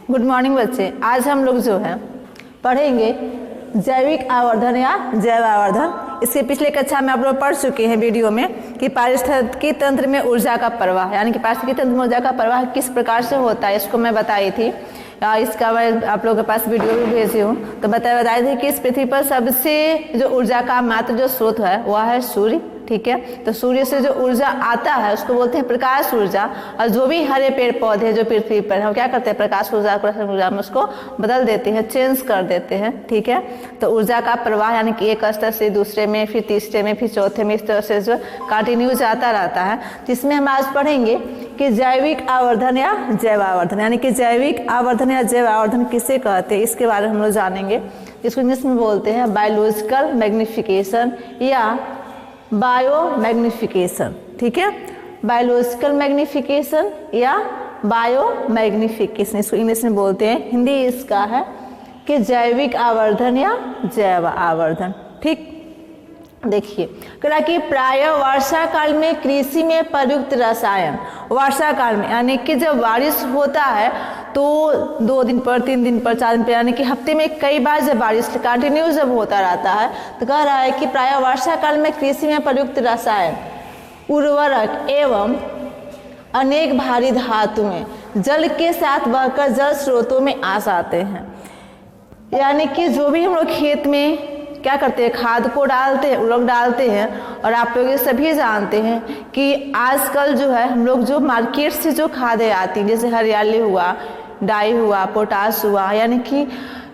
Good morning बच्चे। आज हम लोग जो है पढ़ेंगे जैविक आवर्धन या जैव आवर्धन। इसके पिछले कक्षा में आप लोग पढ़ चुके हैं वीडियो में कि पारिस्थितिकी तंत्र में ऊर्जा का प्रवाह, यानी कि पारिस्थितिकी तंत्र में ऊर्जा का प्रवाह किस प्रकार से होता है, इसको मैं बताई थी। इसका मैं आप लोगों के पास वीडियो भी भेजी हूँ। तो बताई थी कि इस पृथ्वी पर सबसे जो ऊर्जा का मात्र जो स्रोत है वह है सूर्य। ठीक है, तो सूर्य से जो ऊर्जा आता है उसको बोलते हैं प्रकाश ऊर्जा। और जो भी हरे पेड़ पौधे जो पृथ्वी पर है वो क्या करते हैं, प्रकाश ऊर्जा में उसको बदल देते हैं, चेंज कर देते हैं। ठीक है, तो ऊर्जा का प्रवाह यानी कि एक स्तर से दूसरे में, फिर तीसरे में, फिर चौथे में, इस तरह से जो कंटिन्यू जाता रहता है। जिसमें हम आज पढ़ेंगे कि जैविक आवर्धन या जैव आवर्धन, यानी कि जैविक आवर्धन या जैव आवर्धन किसे कहते हैं, इसके बारे में हम लोग जानेंगे। इसको इंग्लिश में बोलते हैं बायोलॉजिकल मैग्निफिकेशन या बायो मैग्निफिकेशन। ठीक है, बायोलॉजिकल मैग्निफिकेशन या बायो मैग्निफिकेशन इसको इंग्लिश में बोलते हैं। हिंदी इसका है कि जैविक आवर्धन या जैव आवर्धन। ठीक, देखिए कहा कि प्राय वर्षा काल में कृषि में प्रयुक्त रसायन, वर्षा काल में यानी कि जब बारिश होता है तो 2 दिन पर, 3 दिन पर, 4 दिन पर, यानी कि हफ्ते में कई बार जब बारिश कंटिन्यू जब होता रहता है तो कह रहा है कि प्राय वर्षा काल में कृषि में प्रयुक्त रसायन, उर्वरक एवं अनेक भारी धातुएं जल के साथ बहकर जल स्रोतों में आ जाते हैं। यानी कि जो भी हम लोग खेत में क्या करते हैं, खाद को डालते हैं, उर्वरक डालते हैं। और आप लोग ये सभी जानते हैं कि आजकल जो है हम लोग जो मार्केट से जो खादें आती हैं, जैसे हरियाली हुआ, डाई हुआ, पोटास हुआ, यानी कि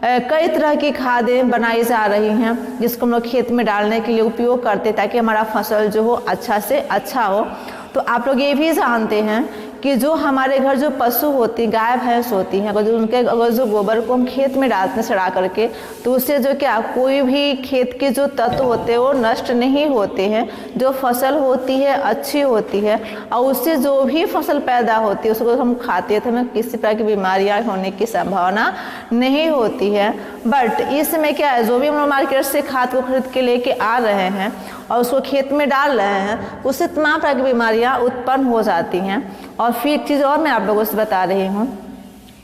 कई तरह की खादें बनाई जा रही हैं जिसको हम लोग खेत में डालने के लिए उपयोग करते हैं ताकि हमारा फसल जो हो अच्छा से अच्छा हो। तो आप लोग ये भी जानते हैं कि जो हमारे घर जो पशु होती, गाय भैंस होती हैं, अगर जो गोबर को हम खेत में डालते हैं सड़ा करके, तो उससे जो क्या कोई भी खेत के जो तत्व होते हैं वो नष्ट नहीं होते हैं। जो फसल होती है अच्छी होती है और उससे जो भी फसल पैदा होती है उसको हम खाते हैं तो हमें किसी प्रकार की बीमारियाँ होने की संभावना नहीं होती है। बट इस समय क्या है, जो भी हम लोग मार्केट से खाद को खरीद के लेके आ रहे हैं और उसको खेत में डाल रहे हैं, उससे तमाम प्रकार की बीमारियाँ उत्पन्न हो जाती हैं। और फिर एक चीज़ और मैं आप लोगों से बता रही हूँ,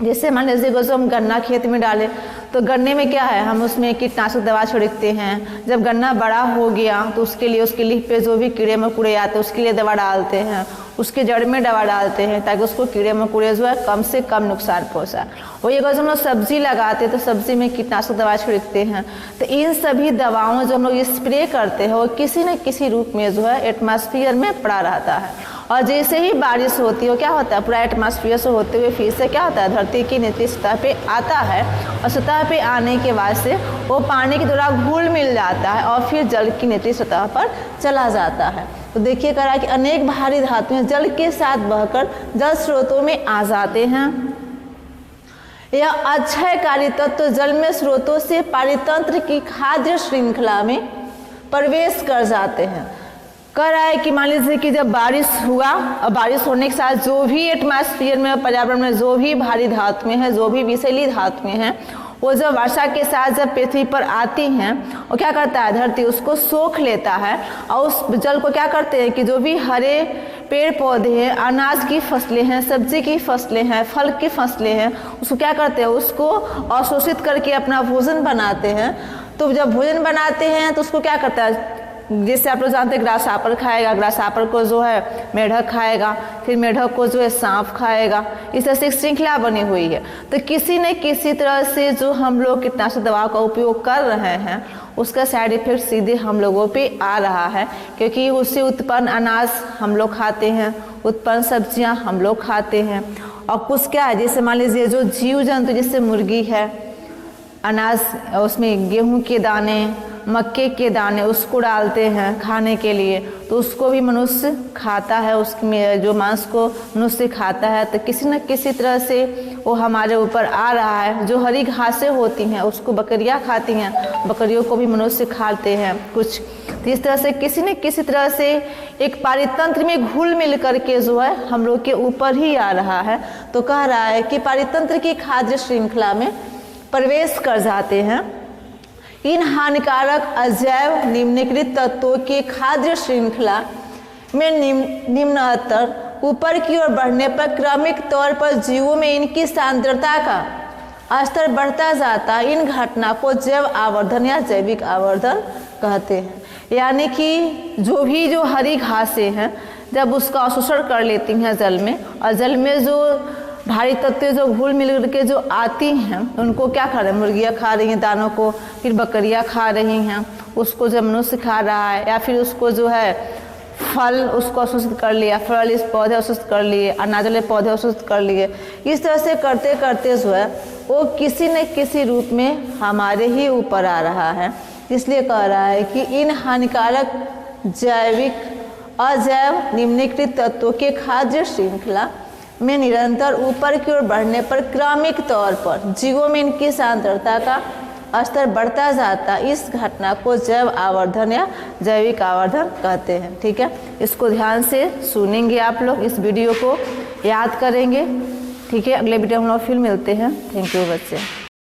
जैसे मान लीजिए जो हम गन्ना खेत में डालें तो गन्ने में क्या है, हम उसमें कीटनाशक दवा छिड़कते हैं। जब गन्ना बड़ा हो गया तो उसके लिए पे जो भी कीड़े मकोड़े आते हैं उसके लिए दवा डालते हैं, उसके जड़ में दवा डालते हैं ताकि उसको कीड़े मकोड़े जो है कम से कम नुकसान पहुँचाए। वही अगर हम लोग सब्जी लगाते हैं तो सब्जी में कीटनाशक दवा छिड़कते हैं। तो इन सभी दवाओं जो हम लोग स्प्रे करते हैं वो किसी न किसी रूप में जो है एटमॉस्फेयर में पड़ा रहता है। और जैसे ही बारिश होती है क्या होता है, पूरा एटमॉस्फेयर से होते हुए फिर से क्या होता है, धरती की निचली सतह पे आता है। और सतह पे आने के बाद से वो पानी के द्वारा घुल मिल जाता है और फिर जल की निचली सतह पर चला जाता है। तो देखिए करा कि अनेक भारी धातुएं जल के साथ बहकर जल स्रोतों में आ जाते हैं। यह अक्षयकारी तत्व जल में स्रोतों से पारितंत्र की खाद्य श्रृंखला में प्रवेश कर जाते हैं। कह रहा है कि मान लीजिए कि जब बारिश हुआ और बारिश होने के साथ जो भी एटमॉस्फेयर में, पर्यावरण में जो भी भारी धातुएं हैं, जो भी विषैली धातुएं हैं, वो जब वर्षा के साथ जब पृथ्वी पर आती हैं वो क्या करता है, धरती उसको सोख लेता है और उस जल को क्या करते हैं कि जो भी हरे पेड़ पौधे हैं, अनाज की फसलें हैं, सब्जी की फसलें हैं, फल की फसलें हैं, उसको क्या करते हैं, उसको अवशोषित करके अपना भोजन बनाते हैं। तो जब भोजन बनाते हैं तो उसको क्या करता है, जैसे आप लोग जानते हैं ग्रासहापर खाएगा, ग्रासहापर को जो है मेढक खाएगा, फिर मेढक को जो है सांप खाएगा। इस तरह से एक श्रृंखला बनी हुई है। तो किसी न किसी तरह से जो हम लोग कीटनाशक दवा का उपयोग कर रहे हैं उसका साइड इफेक्ट सीधे हम लोगों पे आ रहा है, क्योंकि उससे उत्पन्न अनाज हम लोग खाते हैं, उत्पन्न सब्जियां हम लोग खाते हैं। और कुछ क्या है, जैसे मान लीजिए जो जीव जंतु जैसे मुर्गी है, अनाज उसमें गेहूं के दाने, मक्के के दाने उसको डालते हैं खाने के लिए, तो उसको भी मनुष्य खाता है, उसमें जो मांस को मनुष्य खाता है। तो किसी न किसी तरह से वो हमारे ऊपर आ रहा है। जो हरी घासें होती हैं उसको बकरियां खाती हैं, बकरियों को भी मनुष्य खाते हैं कुछ। तो इस तरह से किसी न किसी तरह से एक पारितंत्र में घुल मिल करके जो है हम लोग के ऊपर ही आ रहा है। तो कह रहा है कि पारितंत्र की खाद्य श्रृंखला में प्रवेश कर जाते हैं। इन हानिकारक अजैव निम्नीकृत तत्वों की खाद्य श्रृंखला में निम्नतर ऊपर की ओर बढ़ने पर क्रमिक तौर पर जीवों में इनकी सांद्रता का स्तर बढ़ता जाता, इन घटना को जैव आवर्धन या जैविक आवर्धन कहते हैं। यानी कि जो हरी घासें हैं जब उसका अवशोषण कर लेती हैं जल में, और जल में जो भारी तत्व जो घुल मिल के जो आती हैं उनको क्या खा रहे हैं, मुर्गियाँ खा रही हैं दानों को, फिर बकरियाँ खा रही हैं, उसको जब मनुष्य खा रहा है, या फिर उसको जो है फल उसको अवशोषित कर लिया, फल इस पौधे अवशोषित कर लिए, अनाज वाले पौधे अवशोषित कर लिए। इस तरह से करते करते जो है वो किसी न किसी रूप में हमारे ही ऊपर आ रहा है। इसलिए कह रहा है कि इन हानिकारक जैविक अजैव निम्नलिखित तत्वों के खाद्य श्रृंखला में निरंतर ऊपर की ओर बढ़ने पर क्रमिक तौर पर जीवों में इनकी सांद्रता का स्तर बढ़ता जाता, इस घटना को जैव आवर्धन या जैविक आवर्धन कहते हैं। ठीक है, इसको ध्यान से सुनेंगे आप लोग, इस वीडियो को याद करेंगे। ठीक है, अगले वीडियो हम लोग फिर मिलते हैं। थैंक यू बच्चे।